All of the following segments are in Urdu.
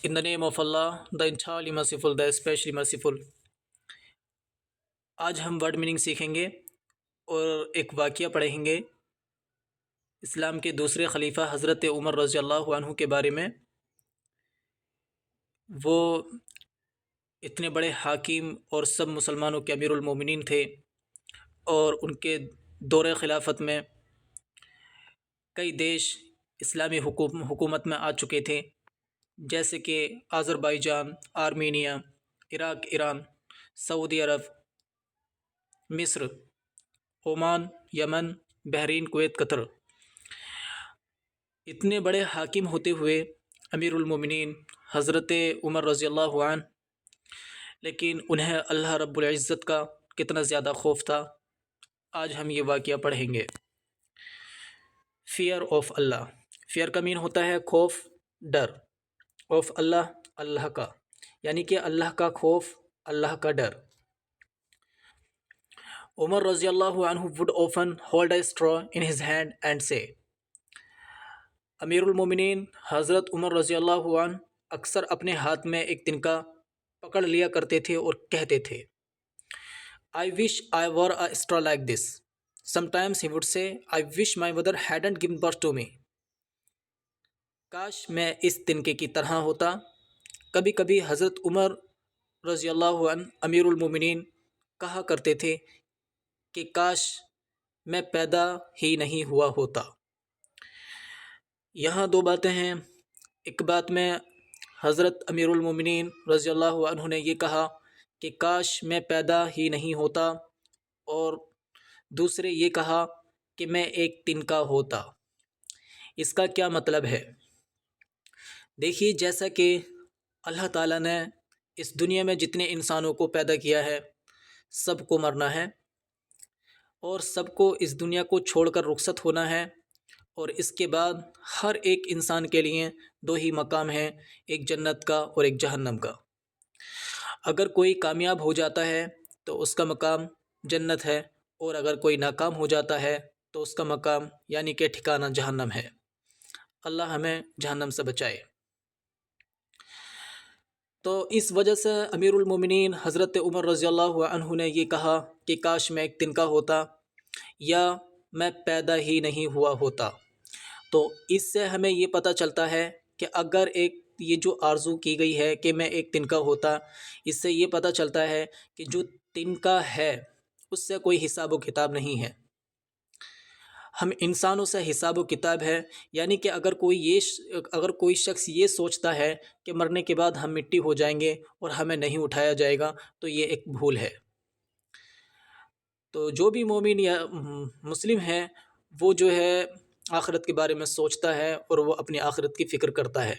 In the name of Allah, the entirely merciful, the especially merciful. آج ہم ورڈ میننگ سیکھیں گے اور ایک واقعہ پڑھیں گے اسلام کے دوسرے خلیفہ حضرت عمر رضی اللہ عنہ کے بارے میں۔ وہ اتنے بڑے حاکم اور سب مسلمانوں کے امیر المومنین تھے، اور ان کے دور خلافت میں کئی دیش اسلامی حکومت میں آ چکے تھے، جیسے کہ آذربائیجان، آرمینیا، عراق، ایران، سعودی عرب، مصر، عمان، یمن، بحرین، کویت، قطر۔ اتنے بڑے حاکم ہوتے ہوئے امیر المومنین حضرت عمر رضی اللہ عنہ، لیکن انہیں اللہ رب العزت کا کتنا زیادہ خوف تھا، آج ہم یہ واقعہ پڑھیں گے۔ فیئر آف اللہ، فیئر کا مین ہوتا ہے خوف، ڈر، آف اللہ، اللہ کا، یعنی کہ اللہ کا خوف، اللہ کا ڈر۔ عمر رضی اللہ عنہ would often hold a straw in his hand and say، امیر المومنین حضرت عمر رضی اللہ عنہ اکثر اپنے ہاتھ میں ایک تنکا پکڑ لیا کرتے تھے اور کہتے تھے، I wish I were a straw like this. Sometimes he would say, I wish my mother hadn't given birth to me. کاش میں اس تنکے کی طرح ہوتا۔ کبھی کبھی حضرت عمر رضی اللہ عنہ امیر المومنین کہا کرتے تھے کہ کاش میں پیدا ہی نہیں ہوا ہوتا۔ یہاں دو باتیں ہیں۔ ایک بات میں حضرت امیر المومنین رضی اللہ عنہ نے یہ کہا کہ کاش میں پیدا ہی نہیں ہوتا، اور دوسرے یہ کہا کہ میں ایک تنکا ہوتا۔ اس کا کیا مطلب ہے؟ دیکھیے، جیسا کہ اللہ تعالیٰ نے اس دنیا میں جتنے انسانوں کو پیدا کیا ہے، سب کو مرنا ہے، اور سب کو اس دنیا کو چھوڑ کر رخصت ہونا ہے، اور اس کے بعد ہر ایک انسان کے لیے دو ہی مقام ہیں، ایک جنت کا اور ایک جہنم کا۔ اگر کوئی کامیاب ہو جاتا ہے تو اس کا مقام جنت ہے، اور اگر کوئی ناکام ہو جاتا ہے تو اس کا مقام یعنی کہ ٹھکانہ جہنم ہے۔ اللہ ہمیں جہنم سے بچائے۔ تو اس وجہ سے امیر المومنین حضرت عمر رضی اللہ عنہ نے یہ کہا کہ کاش میں ایک تنکا ہوتا، یا میں پیدا ہی نہیں ہوا ہوتا۔ تو اس سے ہمیں یہ پتہ چلتا ہے کہ اگر یہ جو آرزو کی گئی ہے کہ میں ایک تنکا ہوتا، اس سے یہ پتہ چلتا ہے کہ جو تنکا ہے اس سے کوئی حساب و کتاب نہیں ہے۔ ہم انسانوں سے حساب و کتاب ہے، یعنی کہ اگر کوئی شخص یہ سوچتا ہے کہ مرنے کے بعد ہم مٹی ہو جائیں گے اور ہمیں نہیں اٹھایا جائے گا، تو یہ ایک بھول ہے۔ تو جو بھی مومن یا مسلم ہے، وہ جو ہے آخرت کے بارے میں سوچتا ہے اور وہ اپنی آخرت کی فکر کرتا ہے۔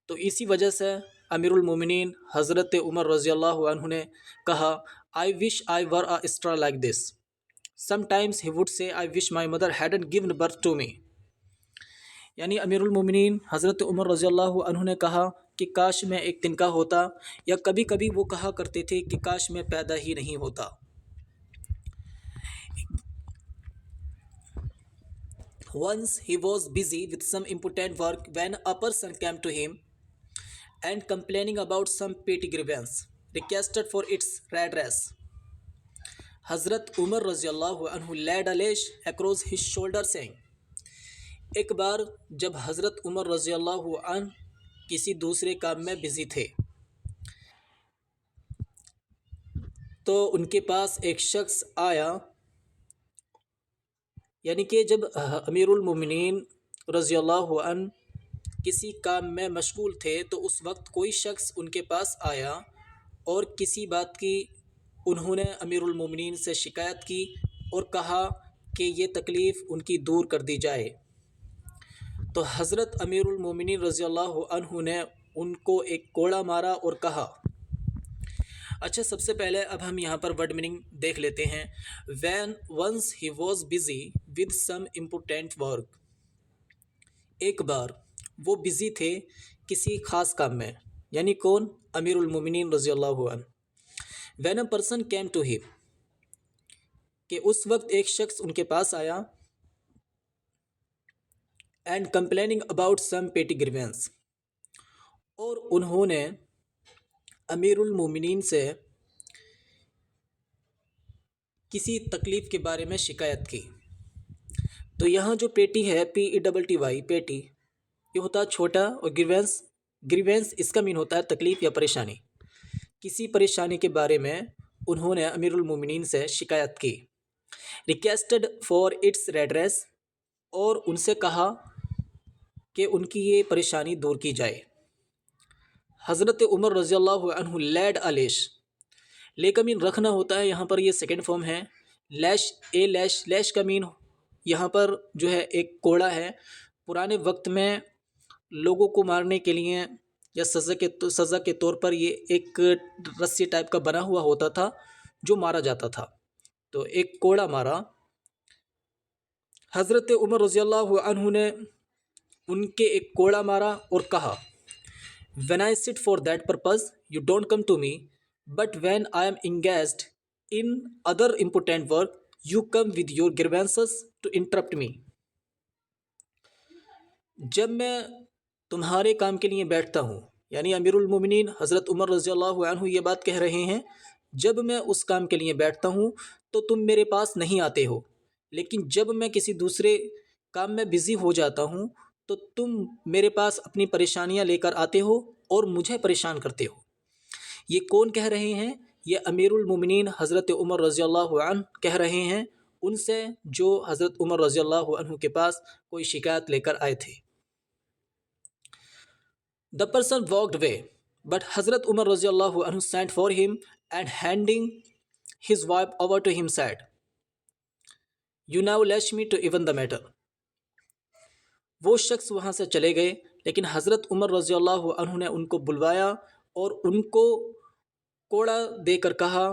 تو اسی وجہ سے امیر المومنین حضرت عمر رضی اللہ عنہ نے کہا، I wish I were a star like this. Sometimes he would say, I wish my mother hadn't given birth to me. یعنی امیر المومنین حضرت عمر رضی اللہ عنہ نے کہا کہ کاش میں ایک تنکا ہوتا، یا کبھی کبھی وہ کہا کرتے تھے کہ کاش میں پیدا ہی نہیں ہوتا۔ Once he was busy with some important work when a person came to him and complaining about some petty grievance, requested for its redress. حضرت عمر رضی اللہ عنہ laid a lash across his shoulder saying، ایک بار جب حضرت عمر رضی اللہ عنہ کسی دوسرے کام میں بزی تھے، تو ان کے پاس ایک شخص آیا، یعنی کہ جب امیر المومنین رضی اللہ عنہ کسی کام میں مشغول تھے تو اس وقت کوئی شخص ان کے پاس آیا اور کسی بات کی انہوں نے امیر المومنین سے شکایت کی اور کہا کہ یہ تکلیف ان کی دور کر دی جائے۔ تو حضرت امیر المومنین رضی اللہ عنہ نے ان کو ایک کوڑا مارا اور کہا۔ اچھا، سب سے پہلے اب ہم یہاں پر ورڈ میننگ دیکھ لیتے ہیں۔ When once he was busy with some important work، ایک بار وہ بزی تھے کسی خاص کام میں، یعنی کون؟ امیر المومنین رضی اللہ عنہ۔ When a person came to him، کہ اس وقت ایک شخص ان کے پاس آیا، and complaining about some petty grievance، اور انہوں نے امیر المومنین سے کسی تکلیف کے بارے میں شکایت کی۔ تو یہاں جو پیٹی ہے PETTY پیٹی، یہ ہوتا ہے چھوٹا، اور گریونس اس کا مین ہوتا ہے تکلیف یا پریشانی۔ کسی پریشانی کے بارے میں انہوں نے امیر المومنین سے شکایت کی، ریکویسٹڈ فار اٹس ریڈریس، اور ان سے کہا کہ ان کی یہ پریشانی دور کی جائے۔ حضرت عمر رضی اللہ عنہ لیڈ الیش، لے کا مین رکھنا ہوتا ہے، یہاں پر یہ سیکنڈ فارم ہے۔ لیش کا مین یہاں پر جو ہے ایک کوڑا ہے۔ پرانے وقت میں لوگوں کو مارنے کے لیے یا سزا کے طور پر یہ ایک رسی ٹائپ کا بنا ہوا ہوتا تھا جو مارا جاتا تھا، تو ایک کوڑا مارا۔ حضرت عمر رضی اللہ عنہ نے ان کے ایک کوڑا مارا اور کہا، when I sit for that purpose you don't come to me, but when I am engaged in other important work you come with your grievances to interrupt me۔ جب میں تمہارے کام کے لیے بیٹھتا ہوں، یعنی امیر المومنین حضرت عمر رضی اللہ عنہ یہ بات کہہ رہے ہیں، جب میں اس کام کے لیے بیٹھتا ہوں تو تم میرے پاس نہیں آتے ہو، لیکن جب میں کسی دوسرے کام میں بزی ہو جاتا ہوں تو تم میرے پاس اپنی پریشانیاں لے کر آتے ہو اور مجھے پریشان کرتے ہو۔ یہ کون کہہ رہے ہیں؟ یہ امیر المومنین حضرت عمر رضی اللہ عنہ کہہ رہے ہیں ان سے جو حضرت عمر رضی اللہ عنہ کے پاس کوئی شکایت لے کر آئے تھے۔ The person walked away, but Hazrat Umar radiallahu anhu sent for him and handing his wife over to him said, "You now lash me to even the matter." وہ شخص وہاں سے چلے گئے، لیکن حضرت عمر رضی اللہ عنہ نے ان کو بلوایا اور ان کو کوڑا دے کر کہا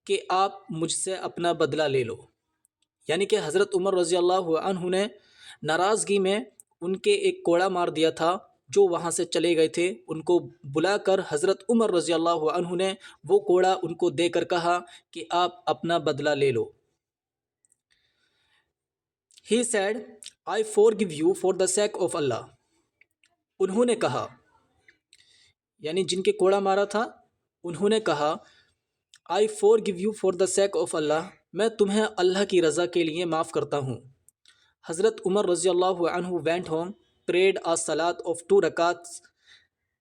کہ آپ مجھ سے اپنا بدلہ لے لو۔ یعنی کہ حضرت عمر رضی اللہ عنہ نے ناراضگی میں ان کے ایک کوڑا مار دیا تھا جو وہاں سے چلے گئے تھے۔ ان کو بلا کر حضرت عمر رضی اللہ عنہ نے وہ کوڑا ان کو دے کر کہا کہ آپ اپنا بدلہ لے لو۔ He said, I forgive you for the sake of Allah۔ انہوں نے کہا، یعنی جن کے کوڑا مارا تھا، انہوں نے کہا I forgive you for the sake of Allah، میں تمہیں اللہ کی رضا کے لیے معاف کرتا ہوں۔ حضرت عمر رضی اللہ عنہ went home, prayed a salat of 2 rakats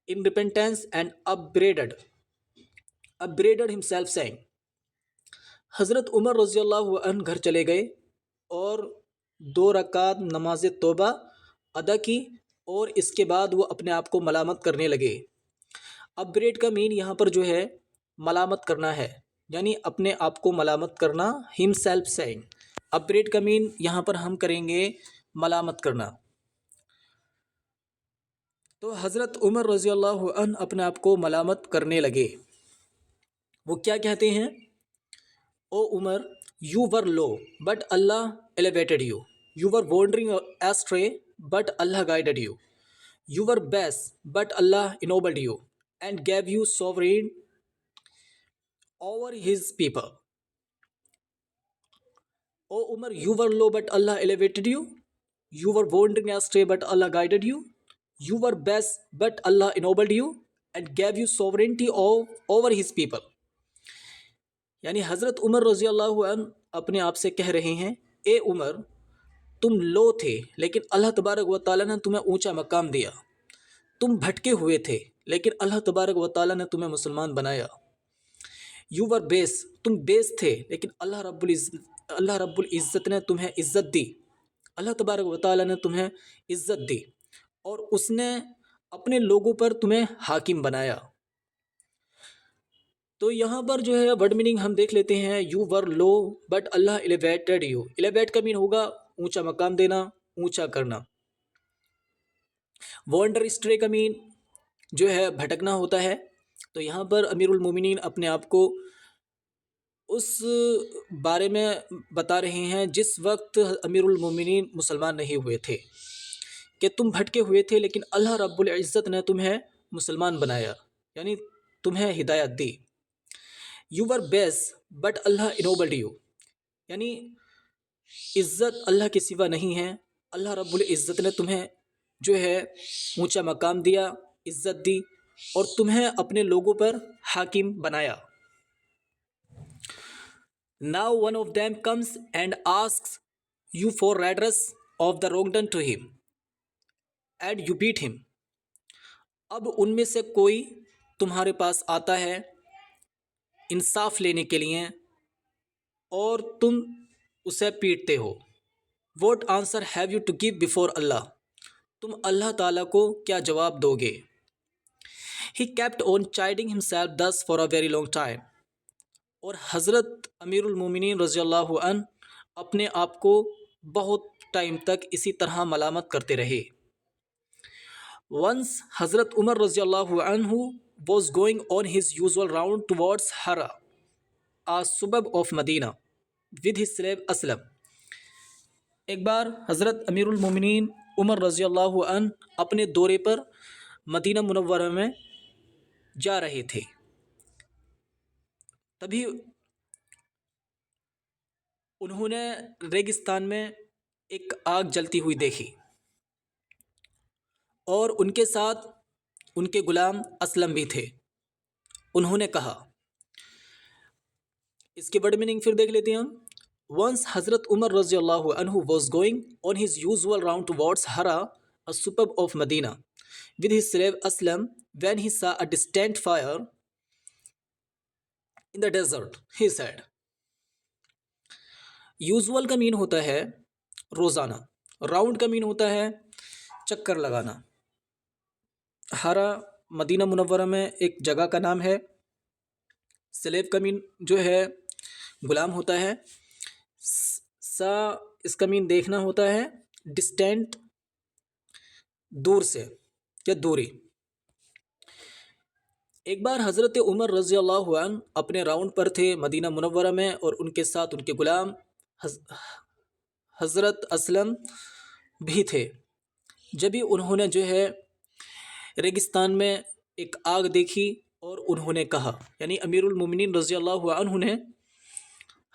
in repentance and upbraided himself saying۔ حضرت عمر رضی اللہ عنہ گھر چلے گئے اور 2 رکعت نماز توبہ ادا کی، اور اس کے بعد وہ اپنے آپ کو ملامت کرنے لگے۔ اپبریڈ کا مین یہاں پر جو ہے ملامت کرنا ہے، یعنی اپنے آپ کو ملامت کرنا، himself saying۔ اپبریڈ کا مین یہاں پر ہم کریں گے ملامت کرنا۔ تو حضرت عمر رضی اللہ عنہ اپنے آپ کو ملامت کرنے لگے۔ وہ کیا کہتے ہیں؟ او عمر، you were low but Allah elevated you. You were wandering astray but Allah guided you. You were base but Allah ennobled you and gave you sovereign over his people. O Umar, you were low but Allah elevated you. You were wandering astray but Allah guided you. You were base but Allah ennobled you and gave you sovereignty over his people. یعنی حضرت عمر رضی اللہ عنہ اپنے آپ سے کہہ رہے ہیں، اے عمر، تم لو تھے لیکن اللہ تبارک و تعالیٰ نے تمہیں اونچا مقام دیا۔ تم بھٹکے ہوئے تھے لیکن اللہ تبارک و تعالیٰ نے تمہیں مسلمان بنایا۔ یو ور بیس، تم بیس تھے لیکن اللہ رب العزت نے تمہیں عزت دی۔ اللہ تبارک و تعالیٰ نے تمہیں عزت دی اور اس نے اپنے لوگوں پر تمہیں حاکم بنایا۔ تو یہاں پر جو ہے ورڈ میننگ ہم دیکھ لیتے ہیں۔ You were low but Allah elevated you. Elevate کا مین ہوگا اونچا مقام دینا، اونچا کرنا۔ وانڈر اسٹرے کا مین جو ہے بھٹکنا ہوتا ہے۔ تو یہاں پر امیر المومنین اپنے آپ کو اس بارے میں بتا رہے ہیں جس وقت امیر المومنین مسلمان نہیں ہوئے تھے، کہ تم بھٹکے ہوئے تھے لیکن اللہ رب العزت نے تمہیں مسلمان بنایا، یعنی تمہیں ہدایت دی۔ You were base but Allah ennobled you, یعنی عزت اللہ کے سوا نہیں ہے، اللہ رب العزت نے تمہیں جو ہے اونچا مقام دیا، عزت دی، اور تمہیں اپنے لوگوں پر حاکم بنایا. Now one of them comes and asks you for redress of the wrong done to him, and you beat him. اب ان میں سے کوئی تمہارے پاس آتا ہے انصاف لینے کے لیے اور تم اسے پیٹتے ہو. What answer have you to give before Allah? تم اللہ تعالیٰ کو کیا جواب دو گے؟ He kept on chiding himself thus for a very long time. اور حضرت امیر المومنین رضی اللہ عنہ اپنے آپ کو بہت ٹائم تک اسی طرح ملامت کرتے رہے. Once حضرت عمر رضی اللہ عنہ was going on his usual round towards Hara, a suburb of Medina, with his slave Aslam. ایک بار حضرت امیر المومنین عمر رضی اللہ عنہ اپنے دورے پر مدینہ منورہ میں جا رہے تھے. تبھی انہوں نے ریگستان میں ایک آگ جلتی ہوئی دیکھی اور ان کے ساتھ ان کے غلام اسلم بھی تھے. انہوں نے کہا، اس کے ورڈ میننگ پھر دیکھ لیتے ہیں ہم. Once حضرت عمر رضی اللہ عنہ was going on his usual round towards Hara, a suburb of Medina, with his slave Aslam, when he saw a distant fire in the desert, he said. Usual کا مین ہوتا ہے روزانہ، راؤنڈ کا مین ہوتا ہے چکر لگانا. ہرا مدینہ منورہ میں ایک جگہ کا نام ہے. سلیب کا مین جو ہے غلام ہوتا ہے. سا اس کا مین دیکھنا ہوتا ہے ڈسٹینٹ، دور سے یا دوری. ایک بار حضرت عمر رضی اللہ عنہ اپنے راؤنڈ پر تھے مدینہ منورہ میں اور ان کے ساتھ ان کے غلام حضرت اسلم بھی تھے. جبھی انہوں نے جو ہے ریگستان میں ایک آگ دیکھی اور انہوں نے کہا، یعنی امیر المومنین رضی اللہ عنہ نے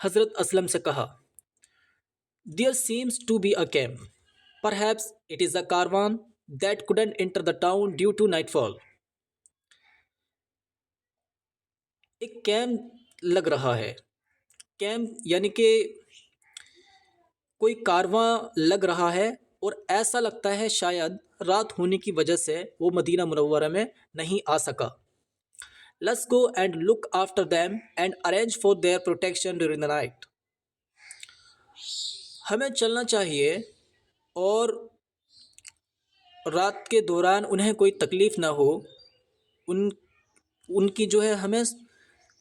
حضرت اسلم سے کہا، There seems to be a camp. Perhaps it is a caravan that couldn't enter the town due to nightfall. ایک کیمپ لگ رہا ہے. کیمپ یعنی کہ کوئی کارواں لگ رہا ہے اور ایسا لگتا ہے شاید رات ہونے کی وجہ سے وہ مدینہ منورہ میں نہیں آ سکا. Let's go and look after them and arrange for their protection during the night. ہمیں چلنا چاہیے اور رات کے دوران انہیں کوئی تکلیف نہ ہو، ان کی جو ہے ہمیں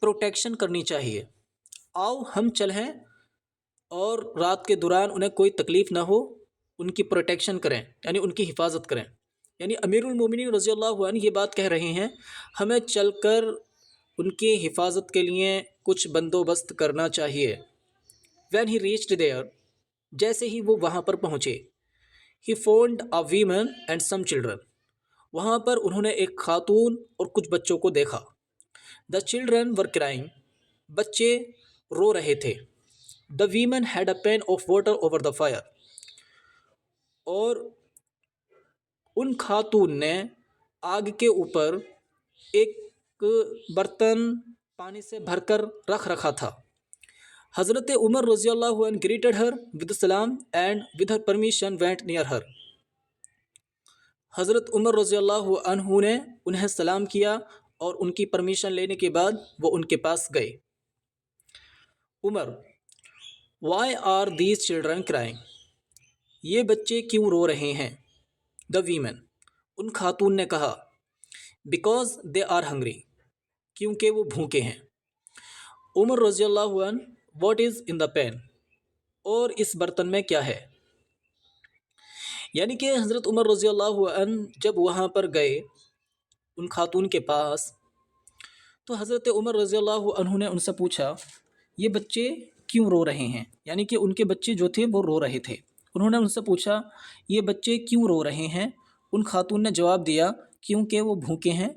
پروٹیکشن کرنی چاہیے. آؤ ہم چلیں اور رات کے دوران انہیں کوئی تکلیف نہ ہو، ان کی پروٹیکشن کریں، یعنی ان کی حفاظت کریں. یعنی امیر المومنین رضی اللہ عنہ یہ بات کہہ رہے ہیں ہمیں چل کر ان کی حفاظت کے لیے کچھ بندوبست کرنا چاہیے. When he reached there, جیسے ہی وہ وہاں پر پہنچے، he found a woman and some children. وہاں پر انہوں نے ایک خاتون اور کچھ بچوں کو دیکھا. The children were crying. بچے رو رہے تھے. The woman had a pan of water over the fire. اور ان خاتون نے آگ کے اوپر ایک برتن پانی سے بھر کر رکھ رکھا تھا. حضرت عمر رضی اللہ عنہ greeted her with salam and with her permission went near her. حضرت عمر رضی اللہ عنہ نے انہیں سلام کیا اور ان کی پرمیشن لینے کے بعد وہ ان کے پاس گئے. عمر: Why are these children crying? یہ بچے کیوں رو رہے ہیں؟ The women. ان خاتون نے کہا، Because they are hungry. کیونکہ وہ بھوکے ہیں. عمر رضی اللہ عنہ: What is in the pan? اور اس برتن میں کیا ہے؟ یعنی کہ حضرت عمر رضی اللہ عنہ جب وہاں پر گئے ان خاتون کے پاس تو حضرت عمر رضی اللہ عنہ نے ان سے پوچھا یہ بچے کیوں رو رہے ہیں؟ یعنی کہ ان کے بچے جو تھے وہ رو رہے تھے. انہوں نے ان سے پوچھا یہ بچے کیوں رو رہے ہیں؟ ان خاتون نے جواب دیا کیونکہ وہ بھوکے ہیں.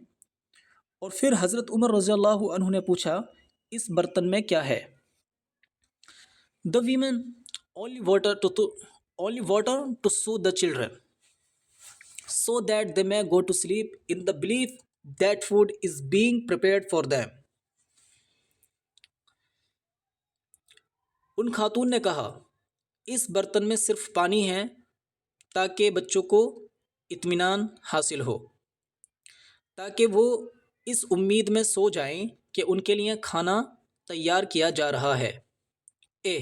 اور پھر حضرت عمر رضی اللہ عنہ نے پوچھا اس برتن میں کیا ہے؟ The women: only water to soothe the children, so that they may go to sleep in the belief that food is being prepared for them. ان خاتون نے کہا اس برتن میں صرف پانی ہے تاکہ بچوں کو اطمینان حاصل ہو، تاکہ وہ اس امید میں سو جائیں کہ ان کے لیے کھانا تیار کیا جا رہا ہے. اے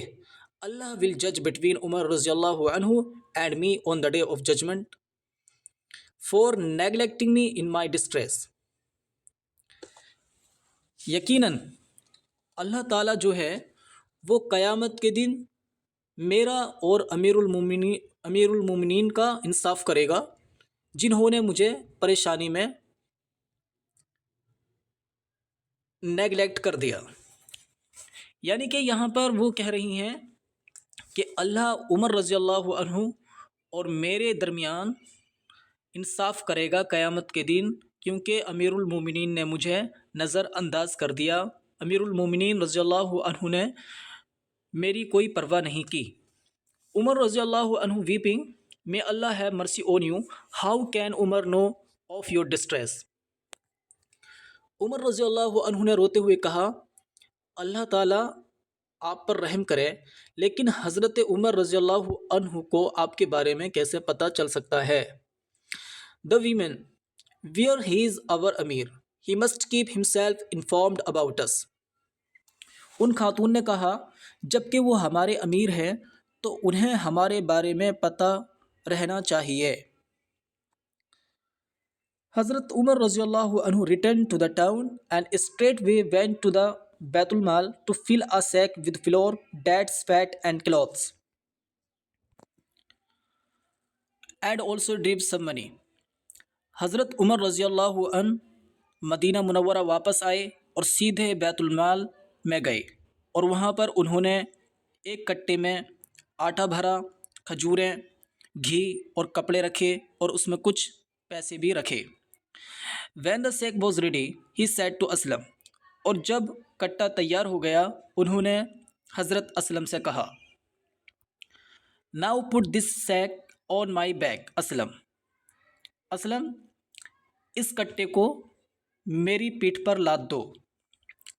اللہ will judge between Umar رضی اللہ عنہ and me on the day of judgment for neglecting me in my distress. یقیناً اللہ تعالیٰ جو ہے وہ قیامت کے دن میرا اور امیر المومنین کا انصاف کرے گا جنہوں نے مجھے پریشانی میں نیگلیکٹ کر دیا. یعنی کہ یہاں پر وہ کہہ رہی ہیں کہ اللہ عمر رضی اللہ عنہ اور میرے درمیان انصاف کرے گا قیامت کے دن، کیونکہ امیر المومنین نے مجھے نظر انداز کر دیا. امیر المومنین رضی اللہ عنہ نے میری کوئی پرواہ نہیں کی. عمر رضی اللہ عنہ weeping, may Allah have mercy on you, how can Umar know of your distress. عمر رضی اللہ عنہ نے روتے ہوئے کہا اللہ تعالیٰ آپ پر رحم کرے، لیکن حضرت عمر رضی اللہ عنہ کو آپ کے بارے میں کیسے پتہ چل سکتا ہے. The women, where he is our Amir, he must keep himself informed about us. ان خاتون نے کہا جب کہ وہ ہمارے امیر ہیں تو انہیں ہمارے بارے میں پتہ رہنا چاہیے. حضرت عمر رضی اللہ عنہ returned to the town and straightway went to the بیت المال to fill a sack with flour, dates, fat and clothes, and also gave some money. حضرت عمر رضی اللہ عنہ مدینہ منورہ واپس آئے اور سیدھے بیت المال میں گئے، اور وہاں پر انہوں نے ایک کٹے میں آٹا بھرا، کھجوریں، گھی اور کپڑے رکھے اور اس میں کچھ پیسے بھی رکھے. When the sack was ready, he said to Aslam, اور جب کٹا تیار ہو گیا انہوں نے حضرت اسلم سے کہا Now put this sack on my back, Aslam. Aslam اس کٹے کو میری پیٹھ پر لاد دو.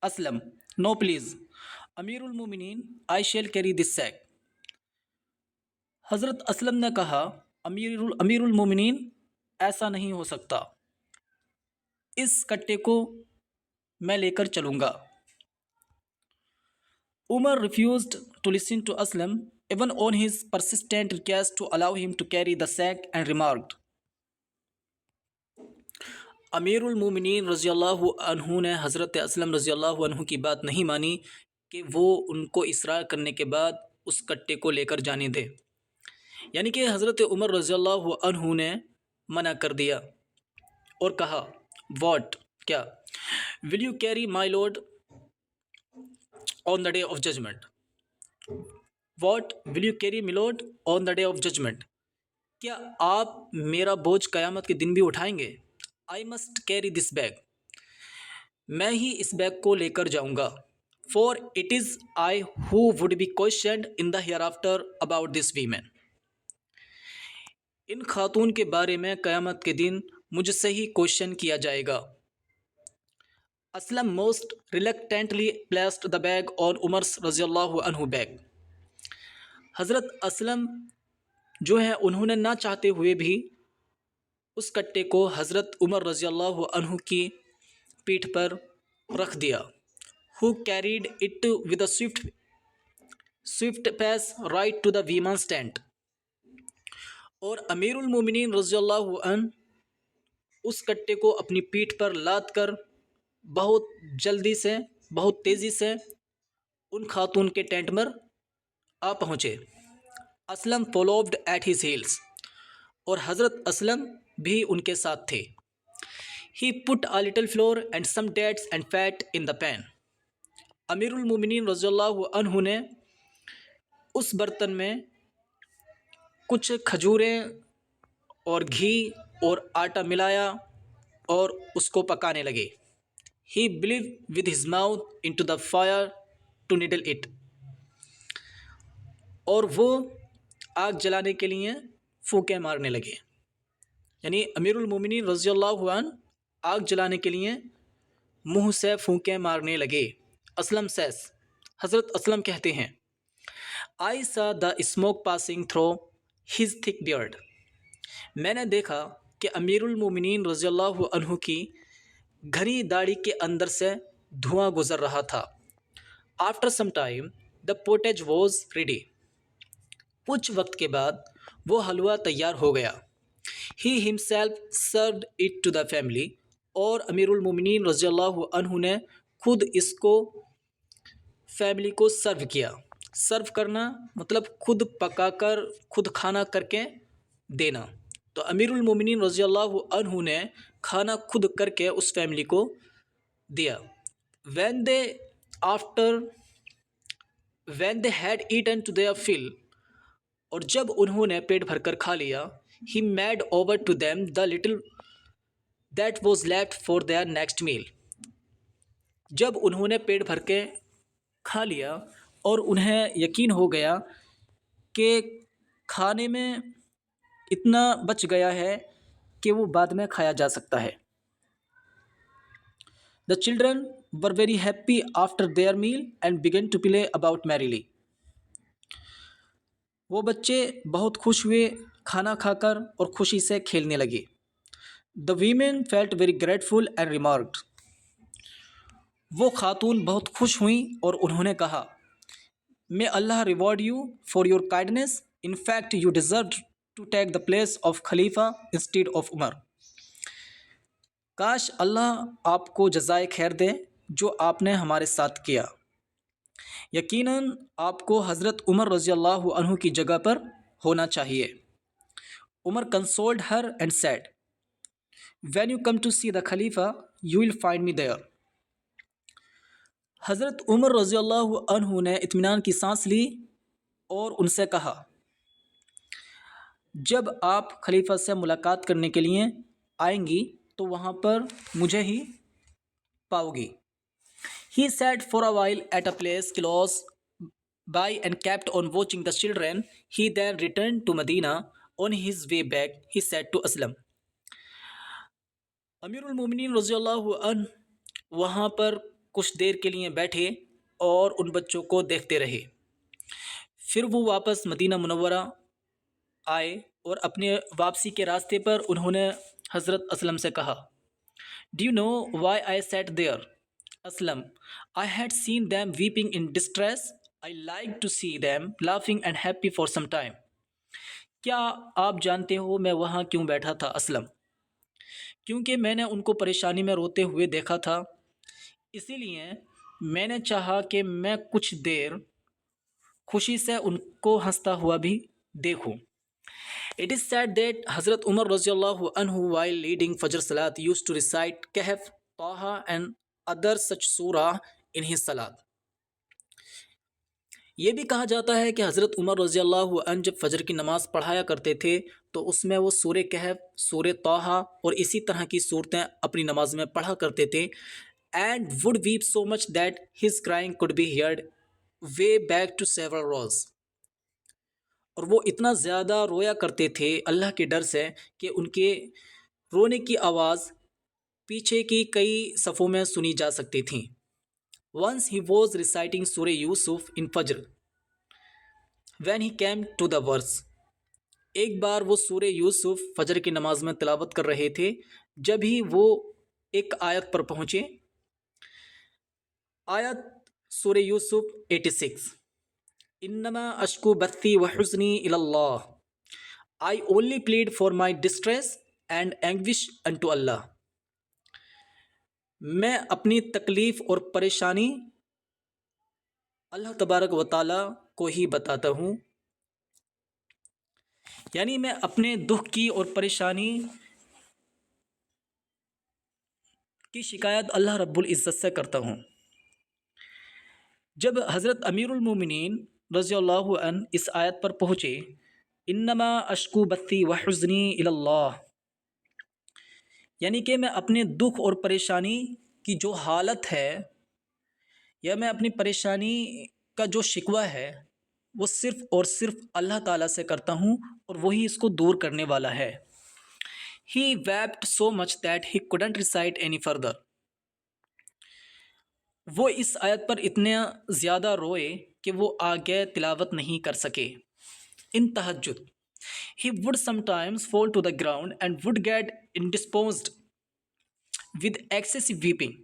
اسلم No please, امیر المومنین, I shall carry this sack. حضرت اسلم نے کہا امیر المومنین ایسا نہیں ہو سکتا، اس کٹے کو میں لے کر چلوں گا. عمر refused to listen to Aslam even on his persistent request to allow him to carry the sack and remarked. امیر المومنین رضی اللہ عنہ نے حضرت اسلم رضی اللہ عنہ کی بات نہیں مانی کہ وہ ان کو اصرار کرنے کے بعد اس کٹے کو لے کر جانے دے. یعنی کہ حضرت عمر رضی اللہ عنہ نے منع کر دیا اور کہا واٹ کیا will you carry my load on the day of judgment. What will you carry my load on the day of judgment. کیا آپ میرا بوجھ قیامت کے دن بھی اٹھائیں گے. I must carry this bag, میں ہی اس بیگ کو لے کر جاؤں گا. For it is I who would be questioned in the hereafter about this women. ان خاتون کے بارے میں قیامت کے دن مجھ سے ہی کوشچن کیا جائے گا. Aslam most reluctantly placed the bag on Umar's رضی اللہ عنہ bag. حضرت اسلم جو ہے انہوں نے نہ چاہتے ہوئے بھی اس کٹے کو حضرت عمر رضی اللہ عنہ کی پیٹھ پر رکھ دیا. Who carried it with a swift pace right to the women's tent. اور امیر المومنین رضی اللہ عنہ اس کٹے کو اپنی پیٹھ پر لاد کر بہت جلدی سے بہت تیزی سے ان خاتون کے ٹینٹ پر آ پہنچے. Aslam followed at his heels, اور حضرت اسلم بھی ان کے ساتھ تھے. He put a little flour and some dates and fat in the pan. امیر المومنین رضی اللہ عنہ نے اس برتن میں کچھ کھجوریں اور گھی اور آٹا ملایا اور اس کو پکانے لگے. He blew with his mouth into the fire to kindle it. اور وہ آگ جلانے کے لیے پھونکے مارنے لگے. یعنی امیر المومنین رضی اللہ عنہ آگ جلانے کے لیے منہ سے پھونکیں مارنے لگے۔ اسلم says، حضرت اسلم کہتے ہیں I saw the smoke passing through his thick beard۔ میں نے دیکھا کہ امیر المومنین رضی اللہ عنہ کی گھنی داڑھی کے اندر سے دھواں گزر رہا تھا۔ After some time the pottage was ready۔ کچھ وقت کے بعد وہ حلوہ تیار ہو گیا۔ He himself served it to the family۔ اور امیر المومنین رضی اللہ عنہ نے خود اس کو فیملی کو سرو کیا۔ سرو کرنا مطلب خود پکا کر خود کھانا کر کے دینا۔ تو امیر المومنین رضی اللہ عنہ نے کھانا خود کر کے اس فیملی کو دیا۔ When they had eaten to their fill، اور جب انہوں نے پیٹ بھر کر کھا لیا، he made over to them the little that was left for their next meal۔ جب انہوں نے پیٹ بھر کے کھا لیا اور انہیں یقین ہو گیا کہ کھانے میں اتنا بچ گیا ہے کہ وہ بعد میں کھایا جا سکتا ہے۔ The children were very happy after their meal and began to play about merrily۔ وہ بچے بہت خوش ہوئے کھانا کھا کر اور خوشی سے کھیلنے لگے۔ The women felt very grateful and remarked۔ وہ خاتون بہت خوش ہوئیں اور انہوں نے کہا May Allah reward you for your kindness۔ In fact, you deserved to take the place of Khalifa instead of Umar۔ کاش اللہ آپ کو جزائے خیر دے جو آپ نے ہمارے ساتھ کیا۔ یقیناً آپ کو حضرت عمر رضی اللہ عنہ کی جگہ پر ہونا چاہیے۔ عمر consoled her and said، When you come to see the Khalifa, you will find me there۔ حضرت عمر رضی اللہ عنہ نے اطمینان کی سانس لی اور ان سے کہا جب آپ خلیفہ سے ملاقات کرنے کے لیے آئیں گی تو وہاں پر مجھے ہی پاؤ گی۔ He sat for a while at a place close by and kept on watching the children۔ He then returned to Medina۔ On his way back, he said to Aslam۔ امیر المومنین رضی اللہ عنہ وہاں پر کچھ دیر کے لیے بیٹھے اور ان بچوں کو دیکھتے رہے۔ پھر وہ واپس مدینہ منورہ آئے اور اپنے واپسی کے راستے پر انہوں نے حضرت اسلم سے کہا Do you know why I sat there؟ Aslam I had seen them weeping in distress۔ I liked to see them laughing and happy for some time۔ کیا آپ جانتے ہو میں وہاں کیوں بیٹھا تھا اسلم؟ کیونکہ میں نے ان کو پریشانی میں روتے ہوئے دیکھا تھا، اسی لیے میں نے چاہا کہ میں کچھ دیر خوشی سے ان کو ہنستا ہوا بھی دیکھوں۔ It is said that حضرت عمر رضی اللہ عنہ while leading Fajr Salat used to recite Kahf، Taha and other such surah in his salat۔ یہ بھی کہا جاتا ہے کہ حضرت عمر رضی اللہ عنہ جب فجر کی نماز پڑھایا کرتے تھے تو اس میں وہ سورہ کہف، سورہ طٰہٰ اور اسی طرح کی صورتیں اپنی نماز میں پڑھا کرتے تھے۔ And would weep so much that his crying could be heard way back to several rows۔ اور وہ اتنا زیادہ رویا کرتے تھے اللہ کے ڈر سے کہ ان کے رونے کی آواز پیچھے کی کئی صفوں میں سنی جا سکتی تھیں۔ Once he was reciting Surah Yusuf in Fajr when he came to the verse۔ ایک بار وہ سورہ یوسف فجر کی نماز میں تلاوت کر رہے تھے، جب ہی وہ ایک آیت پر پہنچے، آیت سورہ یوسف 86، انما اشکو بثی وحزنی الی اللہ۔ I only plead for my distress and anguish unto Allah۔ میں اپنی تکلیف اور پریشانی اللہ تبارک و تعالیٰ کو ہی بتاتا ہوں، یعنی میں اپنے دکھ کی اور پریشانی کی شکایت اللہ رب العزت سے کرتا ہوں۔ جب حضرت امیر المومنین رضی اللہ عنہ اس آیت پر پہنچے، انما اشکو بثی وحزنی الی اللہ، یعنی کہ میں اپنے دکھ اور پریشانی کی جو حالت ہے یا میں اپنی پریشانی کا جو شکوہ ہے وہ صرف اور صرف اللہ تعالیٰ سے کرتا ہوں اور وہی اس کو دور کرنے والا ہے۔ He wept so much that he couldn't recite any further. وہ اس آیت پر اتنے زیادہ روئے کہ وہ آگے تلاوت نہیں کر سکے. In tahajjud, he would sometimes fall to the ground and would get indisposed with excessive weeping.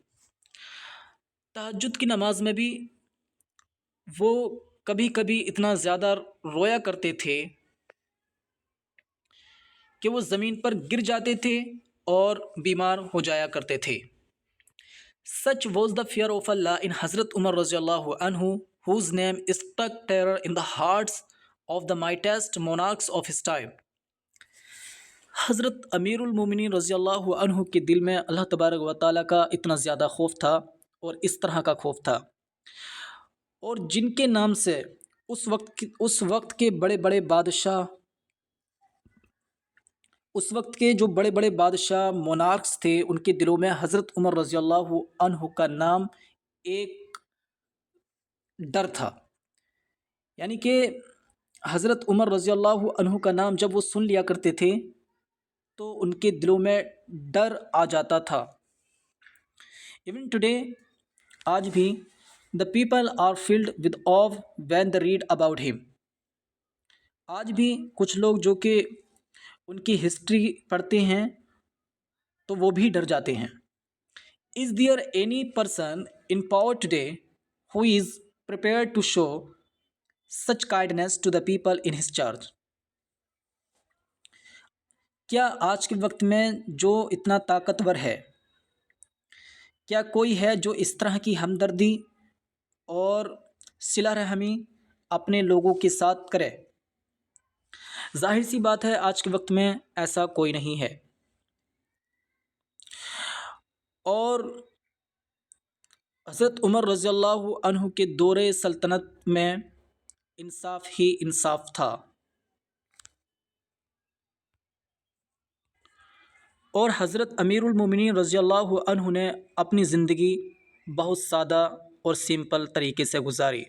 تہجد کی نماز میں بھی وہ کبھی کبھی اتنا زیادہ رویا کرتے تھے کہ وہ زمین پر گر جاتے تھے اور بیمار ہو جایا کرتے تھے. Such was the fear of Allah in Hazrat Umar radiallahu anhu, whose name struck terror in the hearts of the mightiest monarchs of his time. حضرت امیر المومنین رضی اللہ عنہ کے دل میں اللہ تبارک و تعالیٰ کا اتنا زیادہ خوف تھا اور اس طرح کا خوف تھا، اور جن کے نام سے اس وقت کے بڑے بڑے بادشاہ، اس وقت کے جو بڑے بڑے بادشاہ مونارکس تھے، ان کے دلوں میں حضرت عمر رضی اللہ عنہ کا نام ایک ڈر تھا. یعنی کہ حضرت عمر رضی اللہ عنہ کا نام جب وہ سن لیا کرتے تھے تو ان کے دلوں میں ڈر آ جاتا تھا. ایون ٹوڈے، آج بھی the people are filled with awe when they read about him. آج بھی کچھ لوگ جو کہ ان کی ہسٹری پڑھتے ہیں تو وہ بھی ڈر جاتے ہیں. Is there any person in power today who is prepared to show such kindness to the people in his charge? کیا آج کے وقت میں جو اتنا طاقتور ہے، کیا کوئی ہے جو اس طرح کی ہمدردی اور صلہ رحمی اپنے لوگوں کے ساتھ کرے؟ ظاہر سی بات ہے آج کے وقت میں ایسا کوئی نہیں ہے. اور حضرت عمر رضی اللہ عنہ کے دور سلطنت میں انصاف ہی انصاف تھا، اور حضرت امیر المومنین رضی اللہ عنہ نے اپنی زندگی بہت سادہ اور سمپل طریقے سے گزاری.